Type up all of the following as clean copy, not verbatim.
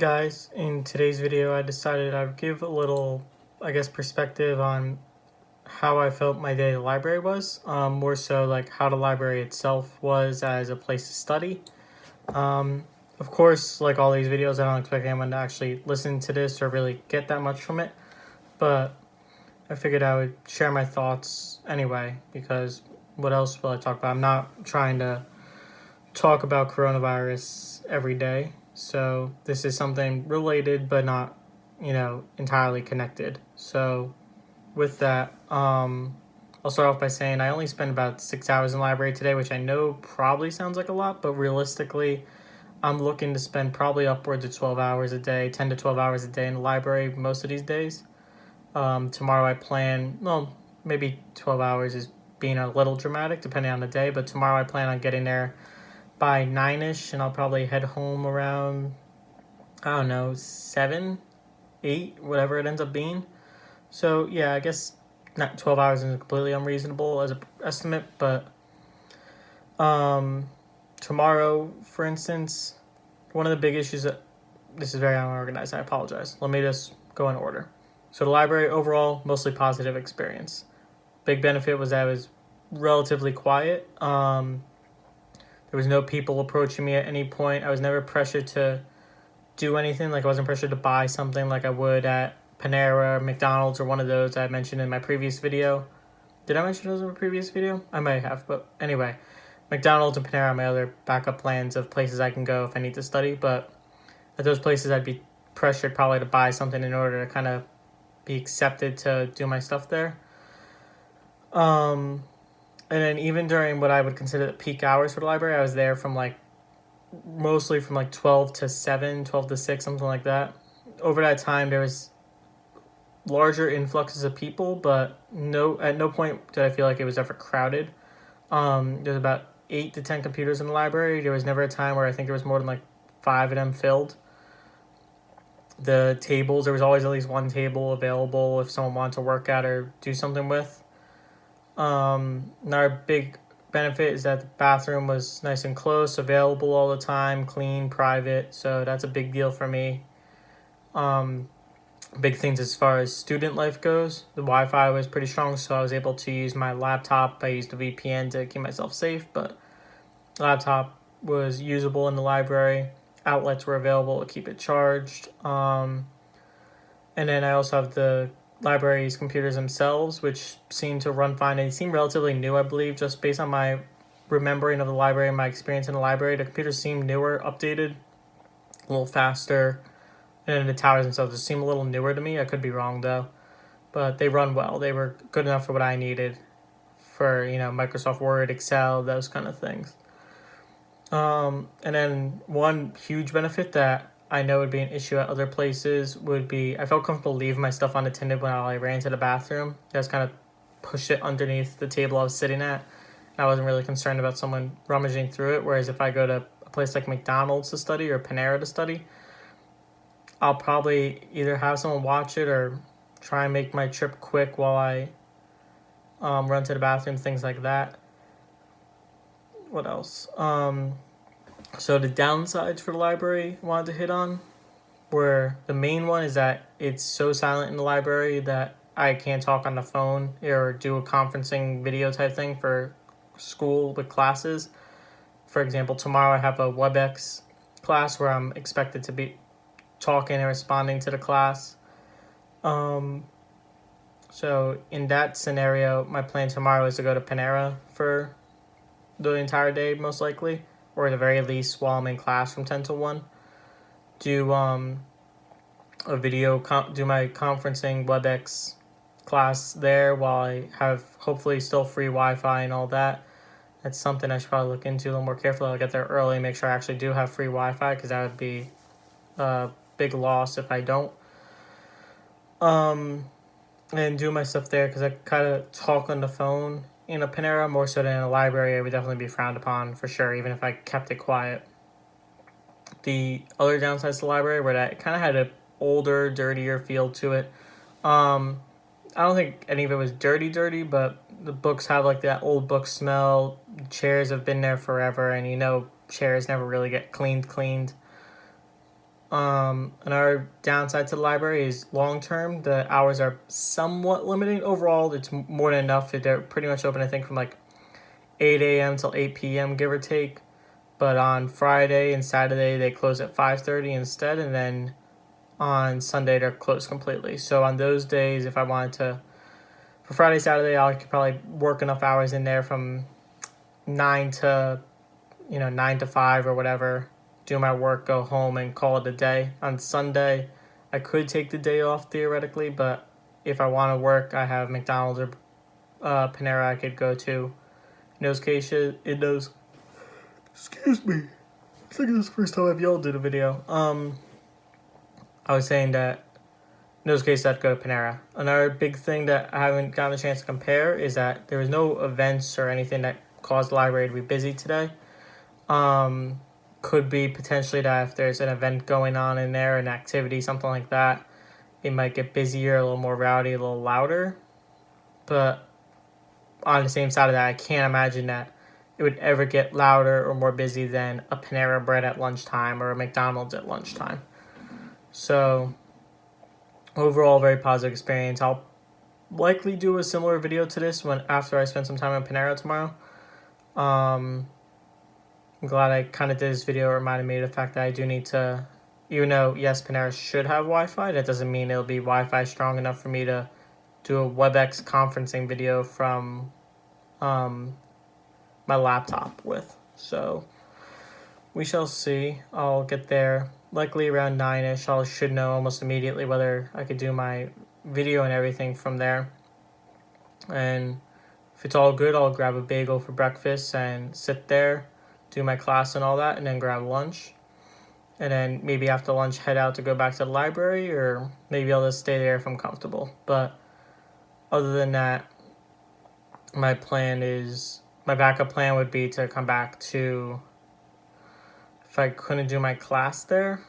Guys, in today's video I decided I'd give a little, perspective on how I felt my day at the library was. More so like how the library itself was as a place to study. Um, of course, like all these videos, I don't expect anyone to actually listen to this or really get that much from it. But I figured I would share my thoughts anyway, because what else will I talk about? I'm not trying to talk about coronavirus every day. So this is something related but not, entirely connected. So with that, I'll start off by saying I only spent about 6 hours in the library today, which I know probably sounds like a lot, but realistically, I'm looking to spend probably upwards of 12 hours a day, 10 to 12 hours a day in the library most of these days. Tomorrow I plan, well, maybe 12 hours is being a little dramatic depending on the day, but tomorrow I plan on getting there by 9ish, and I'll probably head home around, I don't know, 7, 8, whatever it ends up being. So yeah, I guess not 12 hours isn't completely unreasonable as an estimate, but tomorrow, for instance, one of the big issues that this is very unorganized. I apologize. Let me just go in order. So the library overall, mostly positive experience. Big benefit was that it was relatively quiet. There was no people approaching me at any point. I was never pressured to do anything. Like I wasn't pressured to buy something like I would at Panera or McDonald's or one of those I mentioned in my previous video. Did I mention those in my previous video? I might have, but anyway. McDonald's and Panera are my other backup plans of places I can go if I need to study. But at those places, I'd be pressured probably to buy something in order to kind of be accepted to do my stuff there. And then even during what I would consider the peak hours for the library, I was there from mostly from 12 to 7, 12 to 6, something like that. Over that time, there was larger influxes of people, but at no point did I feel like it was ever crowded. There's about 8 to 10 computers in the library. There was never a time where I think there was more than 5 of them filled. The tables, there was always at least one table available if someone wanted to work at or do something with. Another big benefit is that the bathroom was nice and close, available all the time, clean, private. So that's a big deal for me. Big things as far as student life goes. The Wi-Fi was pretty strong, so I was able to use my laptop. I used a VPN to keep myself safe, but the laptop was usable in the library. Outlets were available to keep it charged. And then I also have the library's computers themselves, which seem to run fine. They seem relatively new, I believe, just based on my remembering of the library and my experience in the library. The computers seem newer, updated, a little faster. And then the towers themselves just seem a little newer to me. I could be wrong, though. But they run well. They were good enough for what I needed for, Microsoft Word, Excel, those kind of things. And then one huge benefit that I know would be an issue at other places would be I felt comfortable leaving my stuff unattended when I ran to the bathroom. I just kind of pushed it underneath the table I was sitting at. I wasn't really concerned about someone rummaging through it. Whereas if I go to a place like McDonald's to study or Panera to study, I'll probably either have someone watch it or try and make my trip quick while I run to the bathroom, things like that. What else? So the downsides for the library I wanted to hit on were the main one is that it's so silent in the library that I can't talk on the phone or do a conferencing video type thing for school with classes. For example, tomorrow I have a WebEx class where I'm expected to be talking and responding to the class. So in that scenario, my plan tomorrow is to go to Panera for the entire day, most likely, or at the very least while I'm in class from 10 to 1. Do a video, do my conferencing WebEx class there while I have hopefully still free Wi-Fi and all that. That's something I should probably look into a little more carefully. I'll get there early, make sure I actually do have free Wi-Fi, because that would be a big loss if I don't. And do my stuff there, because I kind of talk on the phone in a Panera more so than in a library. It would definitely be frowned upon for sure, even if I kept it quiet. The other downsides to the library were that it kind of had an older, dirtier feel to it. I don't think any of it was dirty, but the books have that old book smell. Chairs have been there forever, and chairs never really get cleaned. Another downside to the library is long term. The hours are somewhat limiting. Overall, it's more than enough. They're pretty much open, I think, from like 8 a.m. till 8 p.m., give or take. But on Friday and Saturday, they close at 5:30 instead. And then on Sunday, they're closed completely. So on those days, if I wanted to, for Friday, Saturday, I could probably work enough hours in there from 9 to, 9 to 5 or whatever, do my work, go home, and call it a day. On Sunday, I could take the day off theoretically, but if I want to work, I have McDonald's or Panera I could go to. In those cases, excuse me, I think this is the first time I've yelled at a video. I was saying that in those cases, I'd go to Panera. Another big thing that I haven't gotten a chance to compare is that there was no events or anything that caused the library to be busy today. Could be potentially that if there's an event going on in there, an activity, something like that, it might get busier, a little more rowdy, a little louder. But on the same side of that, I can't imagine that it would ever get louder or more busy than a Panera Bread at lunchtime or a McDonald's at lunchtime. So overall, very positive experience. I'll likely do a similar video to this after I spend some time at Panera tomorrow. I'm glad I kind of did this video. It reminded me of the fact that I do need to, even though, yes, Panera should have Wi-Fi, that doesn't mean it'll be Wi-Fi strong enough for me to do a WebEx conferencing video from my laptop with. So we shall see. I'll get there likely around 9ish. I should know almost immediately whether I could do my video and everything from there. And if it's all good, I'll grab a bagel for breakfast and sit there, do my class and all that, and then grab lunch. And then maybe after lunch, head out to go back to the library, or maybe I'll just stay there if I'm comfortable. But other than that, my backup plan would be to come back to, if I couldn't do my class there,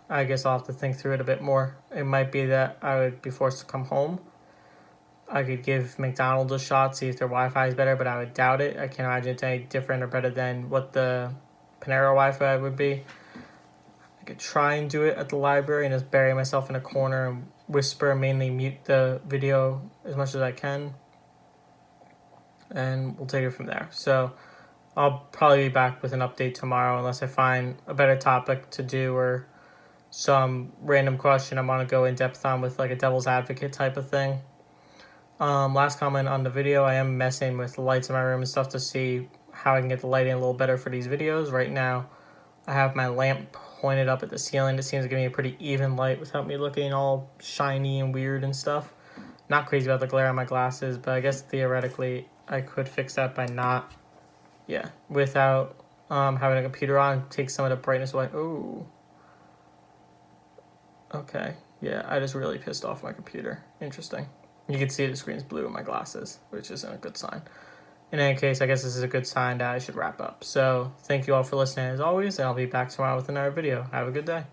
I guess I'll have to think through it a bit more. It might be that I would be forced to come home. I could give McDonald's a shot, see if their Wi-Fi is better, but I would doubt it. I can't imagine it's any different or better than what the Panera Wi-Fi would be. I could try and do it at the library and just bury myself in a corner and whisper, mainly mute the video as much as I can. And we'll take it from there. So I'll probably be back with an update tomorrow unless I find a better topic to do or some random question I want to go in depth on with like a devil's advocate type of thing. Last comment on the video, I am messing with the lights in my room and stuff to see how I can get the lighting a little better for these videos. Right now, I have my lamp pointed up at the ceiling. It seems to give me a pretty even light without me looking all shiny and weird and stuff. Not crazy about the glare on my glasses, but I guess theoretically I could fix that by without having a computer on, take some of the brightness away. Oh. Okay, yeah, I just really pissed off my computer. Interesting. You can see the screen's blue in my glasses, which isn't a good sign. In any case, I guess this is a good sign that I should wrap up. So thank you all for listening as always, and I'll be back tomorrow with another video. Have a good day.